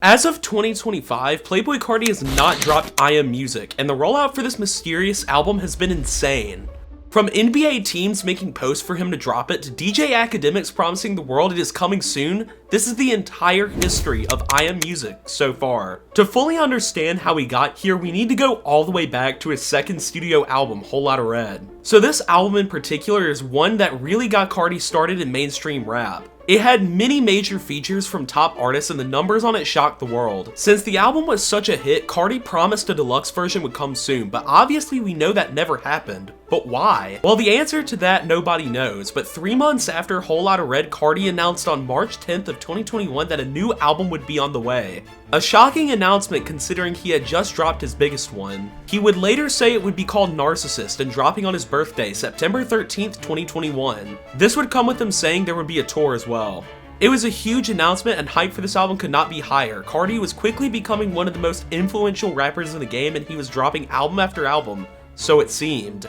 As of 2025, Playboi Carti has not dropped I Am Music, and the rollout for this mysterious album has been insane. From NBA teams making posts for him to drop it, to DJ Akademiks promising the world it is coming soon, this is the entire history of I Am Music so far. To fully understand how he got here, we need to go all the way back to his second studio album, Whole Lotta Red. So this album in particular is one that really got Carti started in mainstream rap. It had many major features from top artists and the numbers on it shocked the world. Since the album was such a hit, Carti promised a deluxe version would come soon, but obviously we know that never happened. But why? Well, the answer to that nobody knows, but 3 months after Whole Lotta Red, Carti announced on March 10th of 2021 that a new album would be on the way. A shocking announcement considering he had just dropped his biggest one. He would later say it would be called Narcissist and dropping on his birthday, September 13th, 2021. This would come with him saying there would be a tour as well. It was a huge announcement and hype for this album could not be higher. Carti was quickly becoming one of the most influential rappers in the game and he was dropping album after album, so it seemed.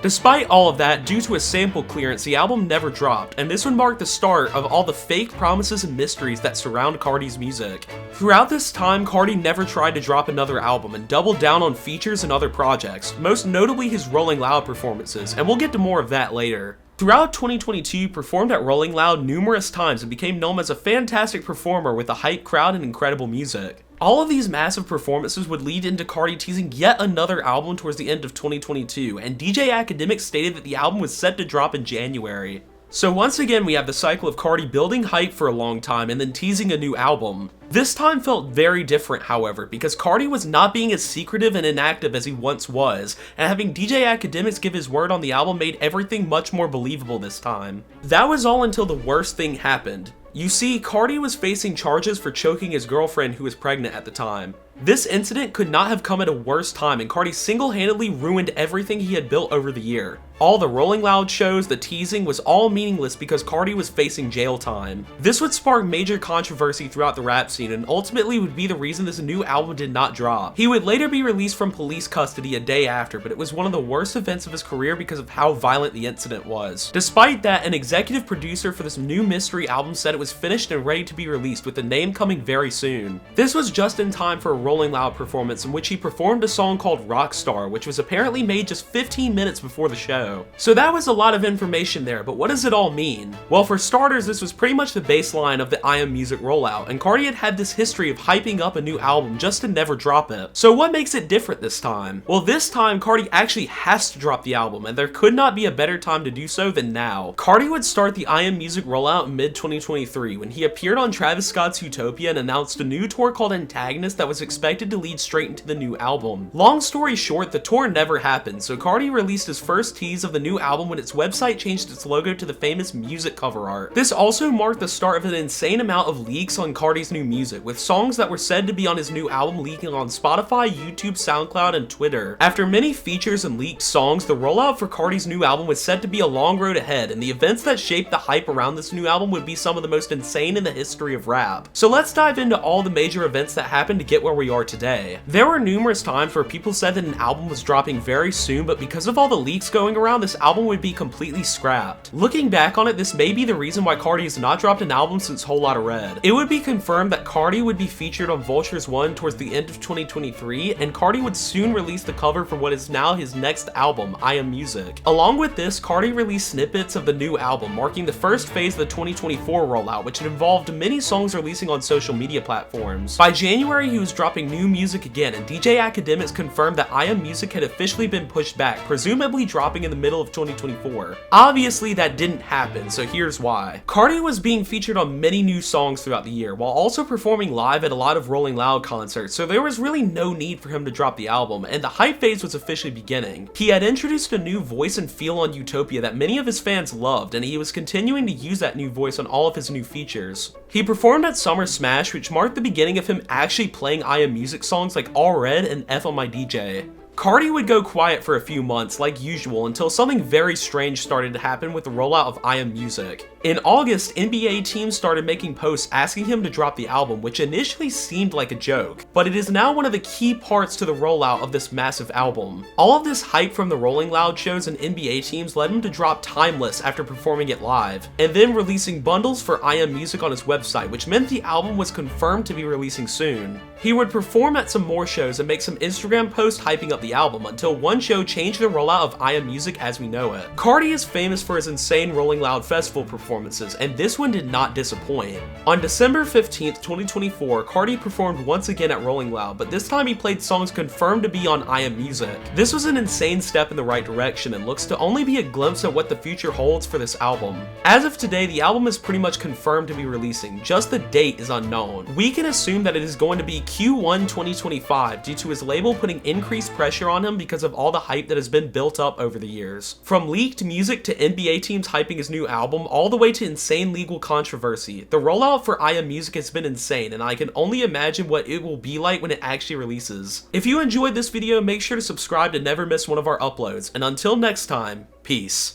Despite all of that, due to a sample clearance, the album never dropped, and this would mark the start of all the fake promises and mysteries that surround Carti's music. Throughout this time, Carti never tried to drop another album and doubled down on features and other projects, most notably his Rolling Loud performances, and we'll get to more of that later. Throughout 2022, he performed at Rolling Loud numerous times and became known as a fantastic performer with a hype crowd and incredible music. All of these massive performances would lead into Carti teasing yet another album towards the end of 2022, and DJ Akademiks stated that the album was set to drop in January. So once again we have the cycle of Carti building hype for a long time and then teasing a new album. This time felt very different however, because Carti was not being as secretive and inactive as he once was, and having DJ Akademiks give his word on the album made everything much more believable this time. That was all until the worst thing happened. You see, Carti was facing charges for choking his girlfriend who was pregnant at the time. This incident could not have come at a worse time, and Carti single-handedly ruined everything he had built over the year. All the Rolling Loud shows, the teasing was all meaningless because Carti was facing jail time. This would spark major controversy throughout the rap scene and ultimately would be the reason this new album did not drop. He would later be released from police custody a day after, but it was one of the worst events of his career because of how violent the incident was. Despite that, an executive producer for this new mystery album said it was finished and ready to be released, with the name coming very soon. This was just in time for a Rolling Loud performance in which he performed a song called Rockstar, which was apparently made just 15 minutes before the show. So that was a lot of information there, but what does it all mean? Well, for starters, this was pretty much the baseline of the I Am Music rollout, and Carti had this history of hyping up a new album just to never drop it. So what makes it different this time? Well, this time Carti actually has to drop the album, and there could not be a better time to do so than now. Carti would start the I Am Music rollout in mid-2023 when he appeared on Travis Scott's Utopia and announced a new tour called Antagonist that was expected to lead straight into the new album. Long story short, the tour never happened, so Carti released his first tease of the new album when its website changed its logo to the famous music cover art. This also marked the start of an insane amount of leaks on Carti's new music, with songs that were said to be on his new album leaking on Spotify, YouTube, SoundCloud, and Twitter. After many features and leaked songs, the rollout for Carti's new album was said to be a long road ahead, and the events that shaped the hype around this new album would be some of the most insane in the history of rap. So let's dive into all the major events that happened to get where we are today. There were numerous times where people said that an album was dropping very soon, but because of all the leaks going around, this album would be completely scrapped. Looking back on it, this may be the reason why Carti has not dropped an album since Whole Lotta Red. It would be confirmed that Carti would be featured on Vulture's One towards the end of 2023, and Carti would soon release the cover for what is now his next album, I Am Music. Along with this, Carti released snippets of the new album, marking the first phase of the 2024 rollout, which involved many songs releasing on social media platforms. By January, he was dropping new music again, and DJ Akademiks confirmed that I Am Music had officially been pushed back, presumably dropping in the middle of 2024. Obviously, that didn't happen, so here's why. Carti was being featured on many new songs throughout the year, while also performing live at a lot of Rolling Loud concerts, so there was really no need for him to drop the album, and the hype phase was officially beginning. He had introduced a new voice and feel on Utopia that many of his fans loved, and he was continuing to use that new voice on all of his new features. He performed at Summer Smash, which marked the beginning of him actually playing I Am Music songs like All Red and F on My DJ. Carti would go quiet for a few months, like usual, until something very strange started to happen with the rollout of I Am Music. In August, NBA teams started making posts asking him to drop the album, which initially seemed like a joke, but it is now one of the key parts to the rollout of this massive album. All of this hype from the Rolling Loud shows and NBA teams led him to drop Timeless after performing it live, and then releasing bundles for iMusic on his website, which meant the album was confirmed to be releasing soon. He would perform at some more shows and make some Instagram posts hyping up the album until one show changed the rollout of iMusic as we know it. Carti is famous for his insane Rolling Loud festival performances, and this one did not disappoint. On December 15th, 2024, Carti performed once again at Rolling Loud, but this time he played songs confirmed to be on iMusic. This was an insane step in the right direction and looks to only be a glimpse at what the future holds for this album. As of today, the album is pretty much confirmed to be releasing, just the date is unknown. We can assume that it is going to be Q1 2025 due to his label putting increased pressure on him because of all the hype that has been built up over the years. From leaked music to NBA teams hyping his new album, all the way to insane legal controversy, the rollout for iMusic has been insane, and I can only imagine what it will be like when it actually releases. If you enjoyed this video, make sure to subscribe to never miss one of our uploads, and until next time, peace.